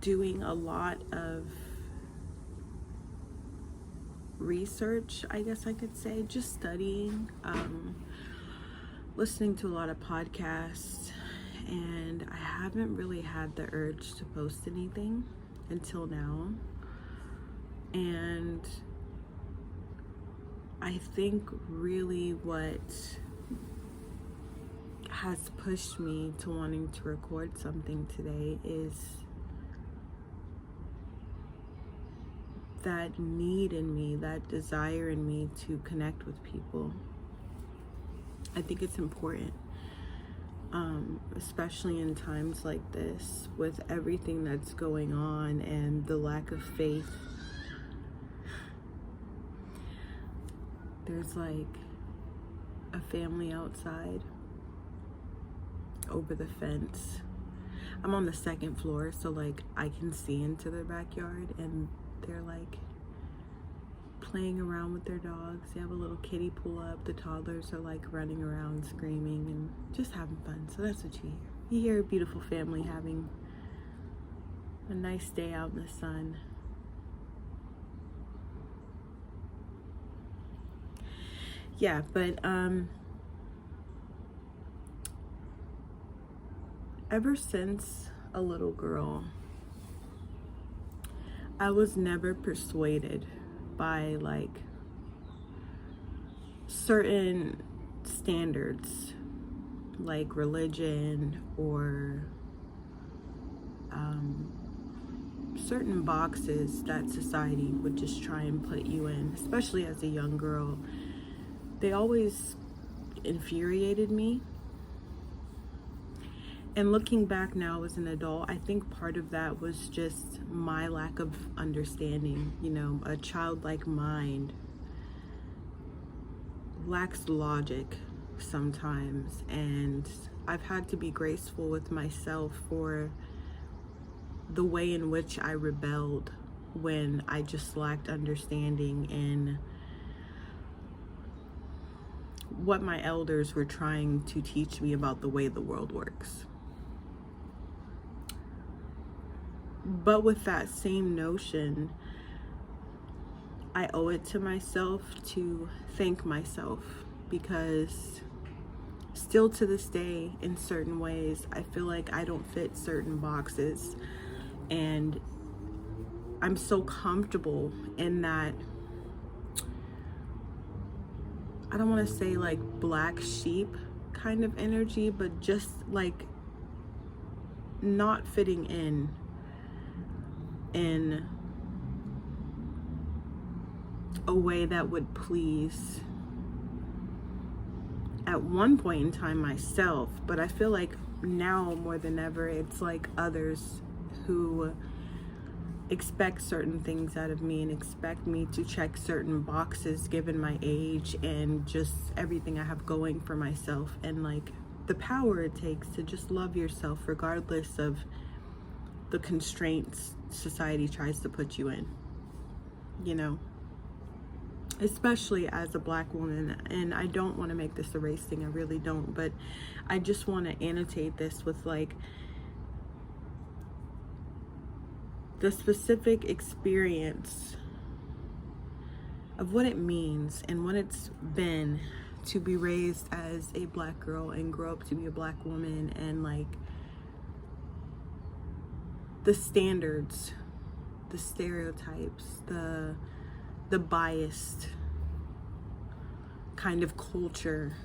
doing a lot of research, I guess I could say, just studying, listening to a lot of podcasts, and I haven't really had the urge to post anything until now. And I think really what has pushed me to wanting to record something today is that need in me, that desire in me to connect with people. I think it's important, especially in times like this, with everything that's going on and the lack of faith. There's like a family outside over the fence. I'm on the second floor, so like I can see into their backyard, and they're like playing around with their dogs. They have a little kiddie pool up. The toddlers are like running around screaming and just having fun. So that's what you hear. You hear a beautiful family having a nice day out in the sun. Yeah, but ever since a little girl, I was never persuaded by like certain standards, like religion or certain boxes that society would just try and put you in, especially as a young girl. They always infuriated me. And looking back now as an adult, I think part of that was just my lack of understanding. You know, a childlike mind lacks logic sometimes, and I've had to be graceful with myself for the way in which I rebelled when I just lacked understanding in what my elders were trying to teach me about the way the world works. But with that same notion, I owe it to myself to thank myself, because still to this day, in certain ways, I feel like I don't fit certain boxes, and I'm so comfortable in that, I don't want to say like black sheep kind of energy, but just like not fitting in a way that would please, at one point in time, myself. But I feel like now more than ever, it's like others who expect certain things out of me and expect me to check certain boxes given my age and just everything I have going for myself, and like the power it takes to just love yourself regardless of the constraints society tries to put you in, you know, especially as a black woman. And I don't want to make this a race thing, I really don't, but I just want to annotate this with like the specific experience of what it means and what it's been to be raised as a black girl and grow up to be a black woman, and like the standards, the stereotypes, the biased kind of culture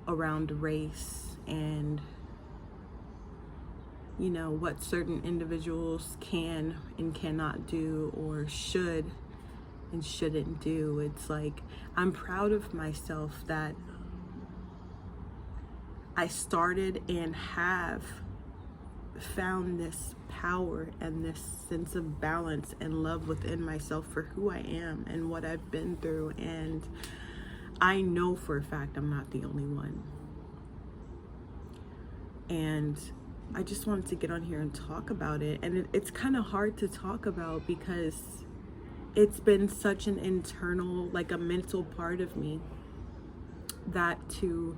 around race, and you know what certain individuals can and cannot do, or should and shouldn't do. It's like, I'm proud of myself that I started and have found this power and this sense of balance and love within myself for who I am and what I've been through. And I know for a fact I'm not the only one. And I just wanted to get on here and talk about it. And it's kind of hard to talk about because it's been such an internal, like a mental part of me, that to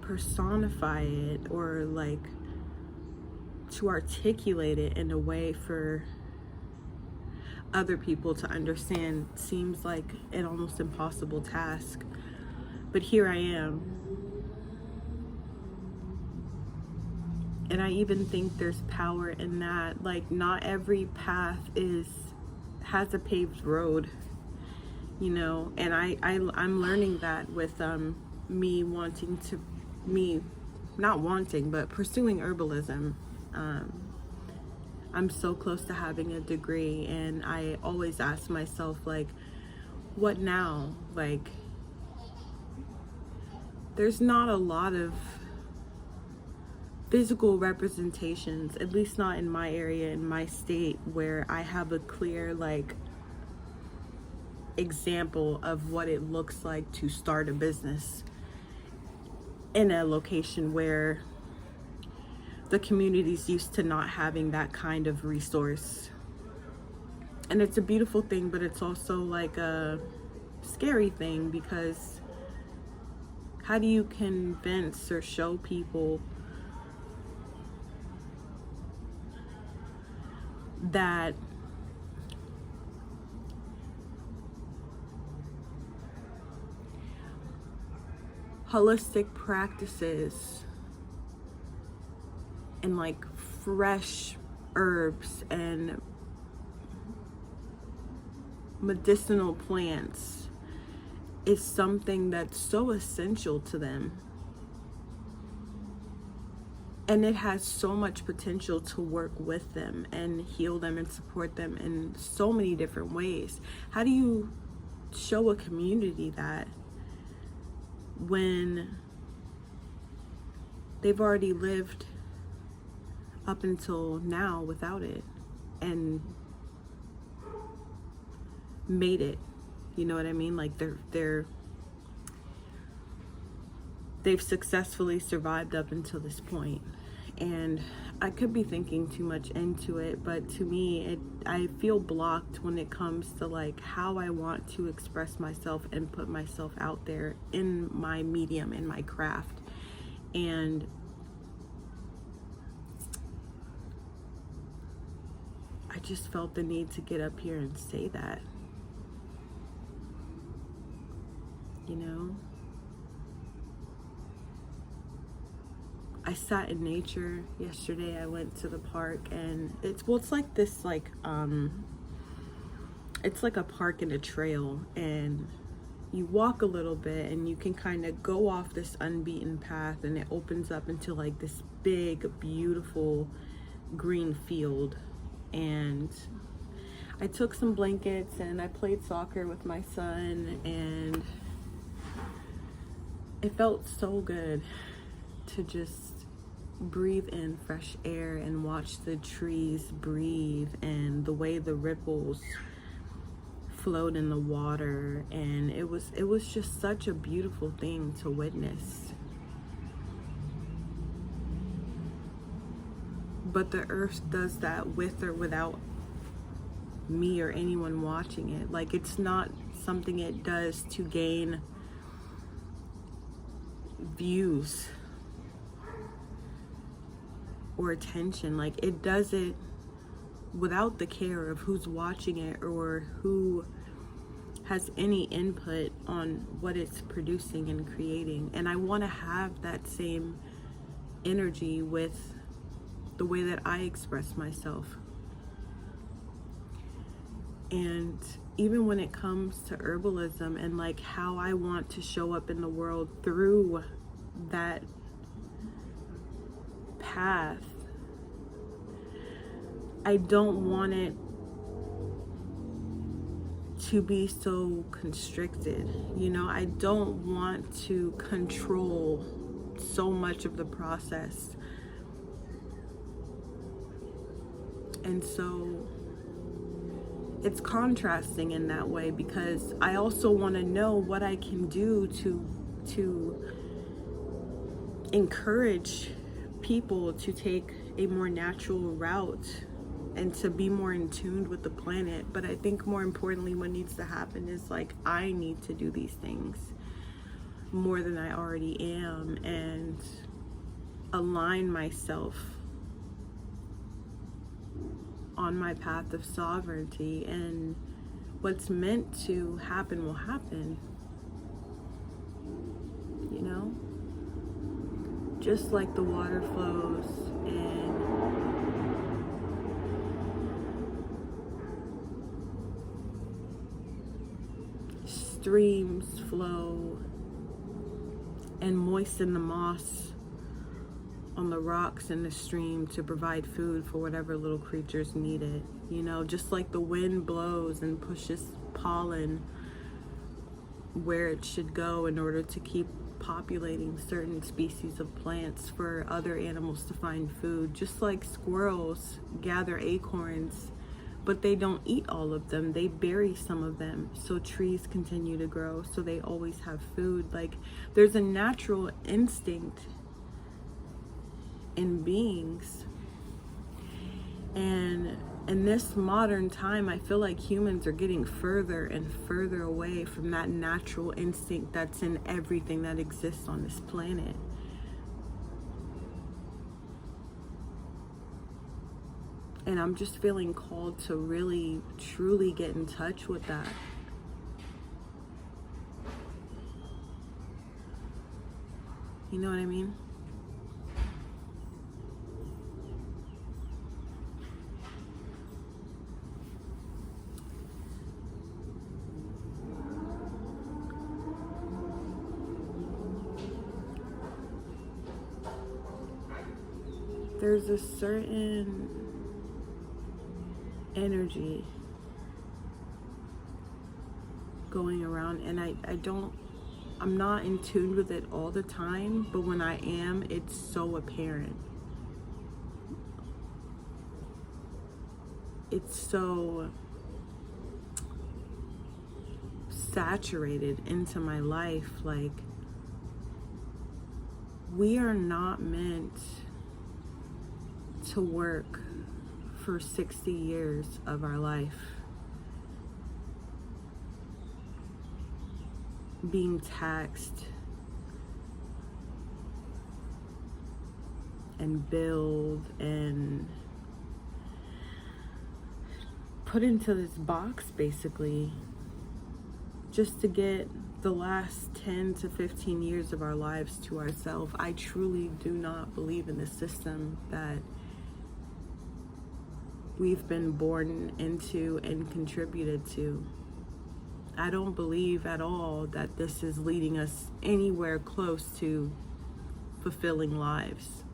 personify it or like to articulate it in a way for other people to understand seems like an almost impossible task. But here I am. And I even think there's power in that. Like, not every path has a paved road, you know. And I'm learning that with me not wanting, but pursuing herbalism. I'm so close to having a degree, and I always ask myself, like, what now? Like, there's not a lot of physical representations, at least not in my area, in my state, where I have a clear, like, example of what it looks like to start a business in a location where the community's used to not having that kind of resource. And it's a beautiful thing, but it's also like a scary thing, because how do you convince or show people that holistic practices and like fresh herbs and medicinal plants is something that's so essential to them? And it has so much potential to work with them and heal them and support them in so many different ways. How do you show a community that when they've already lived up until now without it and made it? You know what I mean? Like, they've successfully survived up until this point. And I could be thinking too much into it, but to me, I feel blocked when it comes to like how I want to express myself and put myself out there in my medium, in my craft. And I just felt the need to get up here and say that, you know? I sat in nature yesterday. I went to the park, and it's like this, like, it's like a park and a trail, and you walk a little bit and you can kind of go off this unbeaten path, and it opens up into like this big, beautiful green field. And I took some blankets and I played soccer with my son, and it felt so good to just breathe in fresh air and watch the trees breathe, and the way the ripples float in the water. And it was just such a beautiful thing to witness. But the earth does that with or without me or anyone watching it. Like, it's not something it does to gain views or attention. Like, it does it without the care of who's watching it or who has any input on what it's producing and creating. And I want to have that same energy with the way that I express myself. And even when it comes to herbalism and like how I want to show up in the world through that path, I don't want it to be so constricted. You know, I don't want to control so much of the process. And so it's contrasting in that way, because I also want to know what I can do to encourage people to take a more natural route and to be more in tune with the planet. But I think more importantly, what needs to happen is like, I need to do these things more than I already am, and align myself on my path of sovereignty, and what's meant to happen will happen, you know? Just like the water flows and streams flow and moisten the moss on the rocks in the stream to provide food for whatever little creatures need it. You know, just like the wind blows and pushes pollen where it should go in order to keep populating certain species of plants for other animals to find food. Just like squirrels gather acorns, but they don't eat all of them. They bury some of them so trees continue to grow, so they always have food. Like, there's a natural instinct in beings. And in this modern time, I feel like humans are getting further and further away from that natural instinct that's in everything that exists on this planet. And I'm just feeling called to really, truly get in touch with that. You know what I mean? There's a certain energy going around, and I'm not in tune with it all the time, but when I am, it's so apparent. It's so saturated into my life. Like, we are not meant to work for 60 years of our life being taxed and billed and put into this box, basically, just to get the last 10 to 15 years of our lives to ourselves. I truly do not believe in the system that we've been born into and contributed to. I don't believe at all that this is leading us anywhere close to fulfilling lives.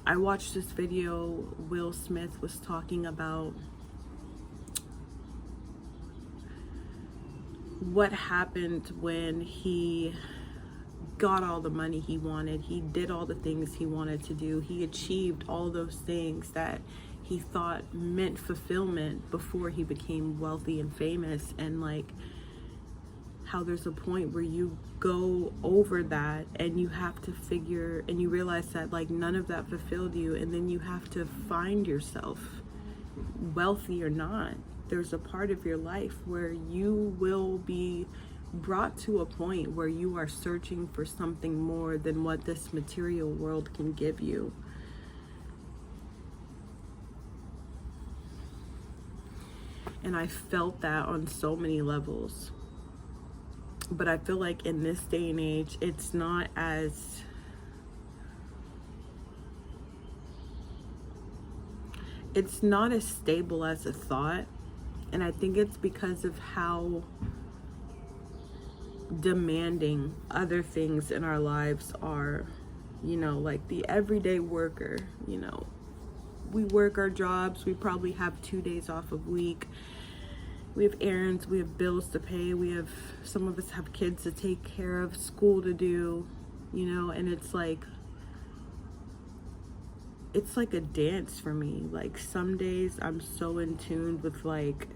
I watched this video. Will Smith was talking about what happened when he got all the money he wanted. He did all the things he wanted to do. He achieved all those things that he thought meant fulfillment before he became wealthy and famous. And like, how there's a point where you go over that and you have to figure, and you realize that like none of that fulfilled you, and then you have to find yourself, wealthy or not. There's a part of your life where you will be brought to a point where you are searching for something more than what this material world can give you. And I felt that on so many levels. But I feel like in this day and age, it's not as stable as a thought. And I think it's because of how demanding other things in our lives are. You know, like the everyday worker, you know, we work our jobs, we probably have 2 days off a week. We have errands, we have bills to pay, some of us have kids to take care of, school to do, you know, and it's like a dance for me. Like, some days I'm so in tune with like,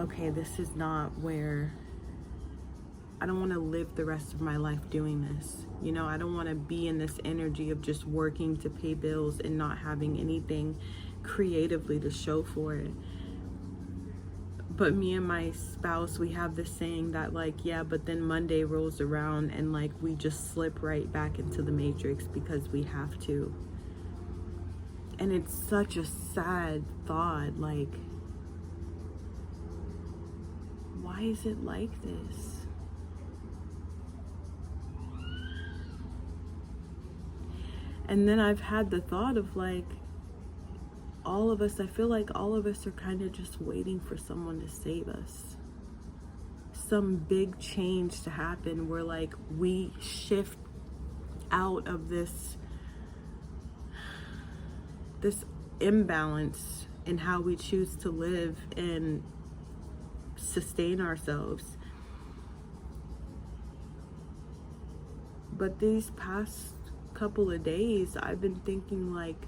okay, this is not where, I don't want to live the rest of my life doing this. You know, I don't want to be in this energy of just working to pay bills and not having anything creatively to show for it. But me and my spouse, we have this saying that like, yeah, but then Monday rolls around and like we just slip right back into the matrix because we have to. And it's such a sad thought, like, why is it like this? And then I've had the thought of like, all of us, I feel like all of us are kind of just waiting for someone to save us. Some big change to happen where like we shift out of this imbalance in how we choose to live and sustain ourselves. But these past couple of days, I've been thinking like,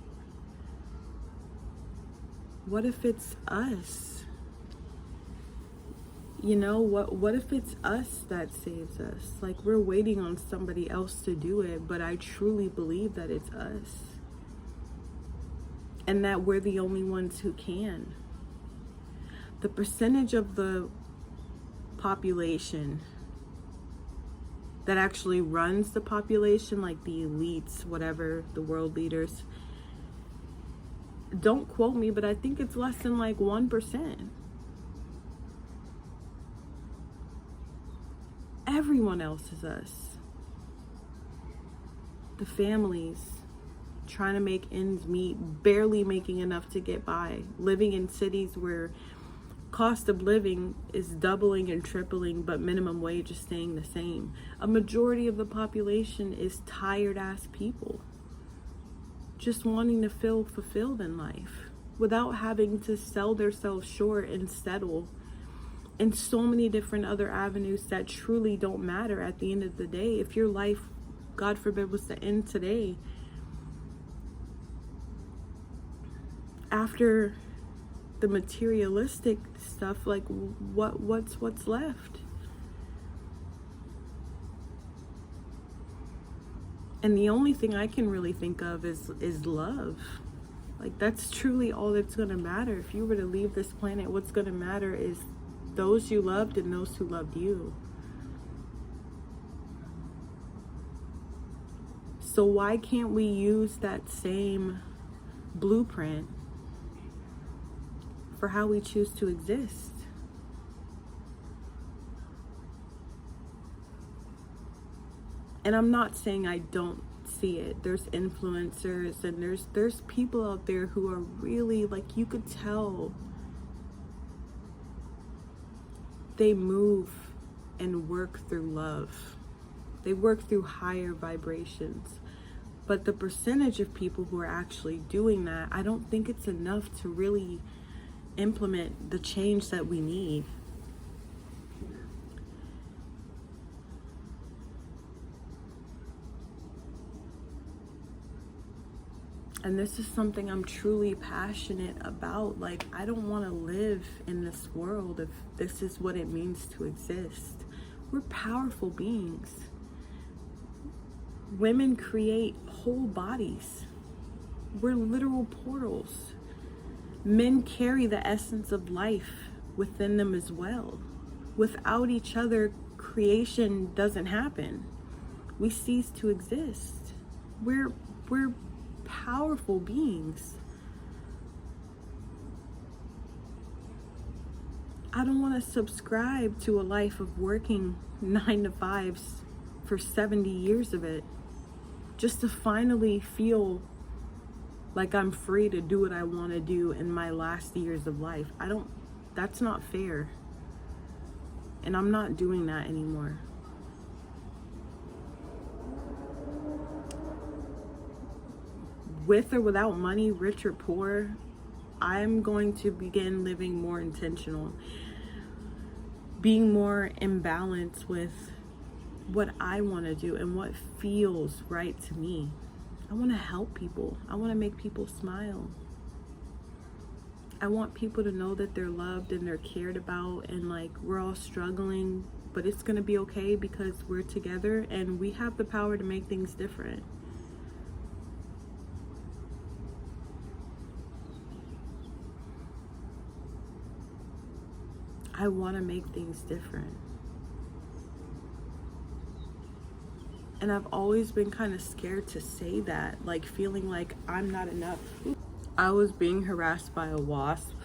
what if it's us? You know, what if it's us that saves us? Like, we're waiting on somebody else to do it, but I truly believe that it's us. And that we're the only ones who can. The percentage of the population that actually runs the population, like the elites, whatever, the world leaders, don't quote me, but I think it's less than like 1%. Everyone else is us. The families trying to make ends meet, barely making enough to get by, living in cities where cost of living is doubling and tripling, but minimum wage is staying the same. A majority of the population is tired ass people, just wanting to feel fulfilled in life without having to sell themselves short and settle in so many different other avenues that truly don't matter at the end of the day. If your life, God forbid, was to end today, after the materialistic stuff, like what's left? And the only thing I can really think of is love. Like, that's truly all that's going to matter. If you were to leave this planet, what's going to matter is those you loved and those who loved you. So why can't we use that same blueprint for how we choose to exist? And I'm not saying I don't see it. There's influencers and there's people out there who are really, like, you could tell they move and work through love. They work through higher vibrations. But the percentage of people who are actually doing that, I don't think it's enough to really implement the change that we need. And this is something I'm truly passionate about. Like, I don't want to live in this world if this is what it means to exist. We're powerful beings. Women create whole bodies. We're literal portals. Men carry the essence of life within them as well. Without each other, creation doesn't happen. We cease to exist. We're powerful beings. I don't want to subscribe to a life of working 9 to 5s for 70 years of it just to finally feel like I'm free to do what I want to do in my last years of life. That's not fair. And I'm not doing that anymore. With or without money, rich or poor, I'm going to begin living more intentional, being more in balance with what I want to do and what feels right to me. I want to help people. I want to make people smile. I want people to know that they're loved and they're cared about, and like, we're all struggling, but it's going to be okay because we're together and we have the power to make things different. I want to make things different. And I've always been kind of scared to say that, like feeling like I'm not enough. I was being harassed by a wasp.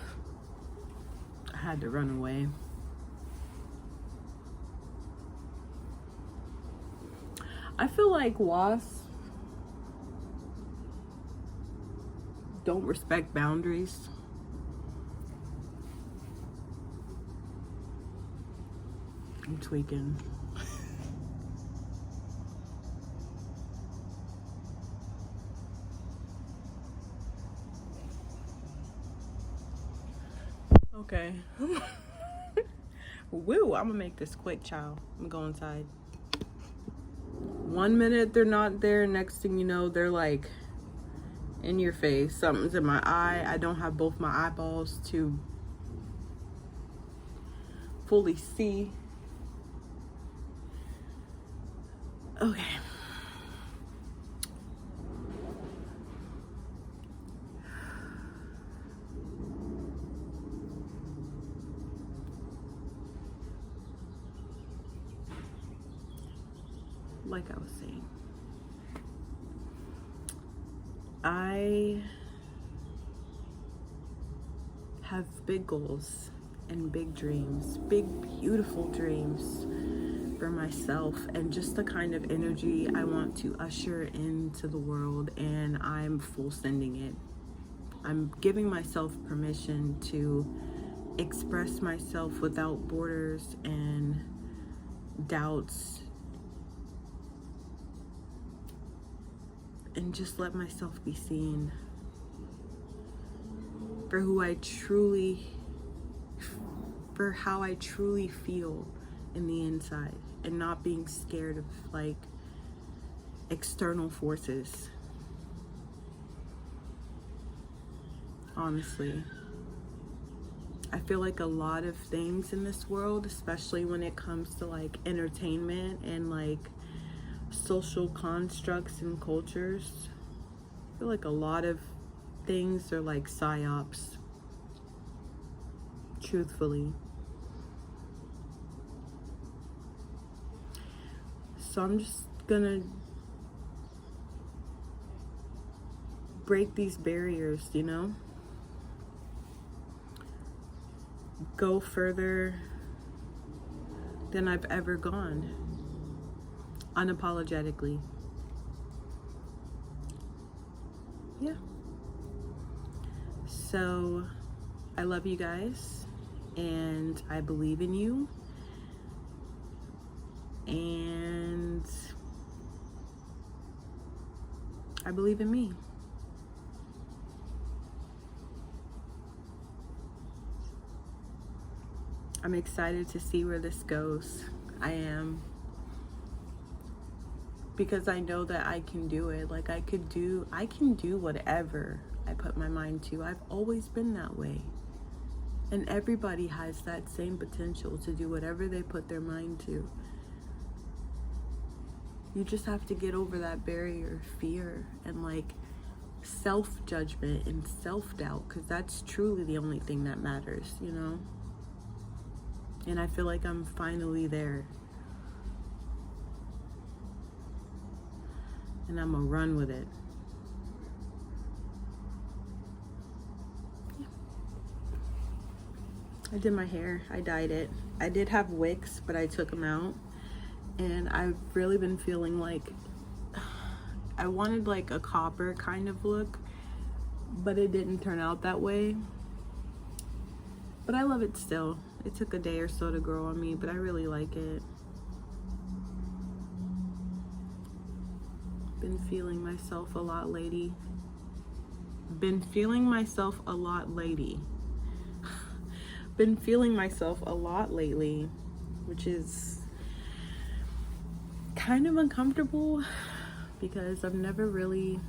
I had to run away. I feel like wasps don't respect boundaries. I'm tweaking. Okay. Woo, I'm gonna make this quick, child. I'm gonna go inside. 1 minute they're not there, next thing you know, they're like in your face. Something's in my eye. I don't have both my eyeballs to fully see. Okay. Like I was saying, I have big goals and big dreams, big, beautiful dreams for myself and just the kind of energy I want to usher into the world, and I'm full sending it. I'm giving myself permission to express myself without borders and doubts, and just let myself be seen for how I truly feel in the inside, and not being scared of like external forces. Honestly, I feel like a lot of things in this world, especially when it comes to like entertainment and like social constructs and cultures, I feel like a lot of things are like psyops, truthfully. So I'm just gonna break these barriers, you know? Go further than I've ever gone, unapologetically. Yeah. So I love you guys, and I believe in you, and I believe in me. I'm excited to see where this goes. I am. Because I know that I can do it. Like I can do whatever I put my mind to. I've always been that way. And everybody has that same potential to do whatever they put their mind to. You just have to get over that barrier of fear and like self-judgment and self-doubt, because that's truly the only thing that matters, you know? And I feel like I'm finally there. And I'm gonna run with it. Yeah. I did my hair. I dyed it. I did have wicks, but I took them out. And I've really been feeling like I wanted like a copper kind of look, but it didn't turn out that way. But I love it still. It took a day or so to grow on me, but I really like it. Been feeling myself a lot lately. Been feeling myself a lot lately, which is kind of uncomfortable because I've never really,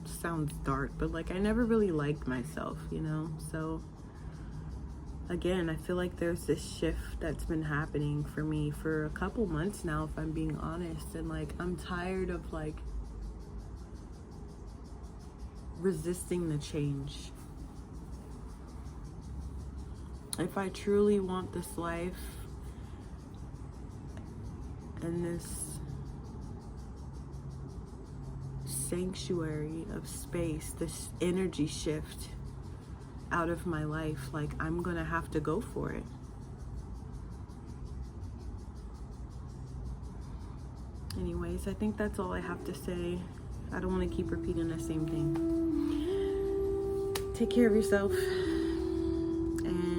sounds dark, but like I never really liked myself, you know? So again, I feel like there's this shift that's been happening for me for a couple months now, if I'm being honest, and like I'm tired of like resisting the change. If I truly want this life and this sanctuary of space, this energy shift out of my life, like I'm gonna have to go for it. Anyways, I think that's all I have to say. I don't want to keep repeating the same thing. Take care of yourself, and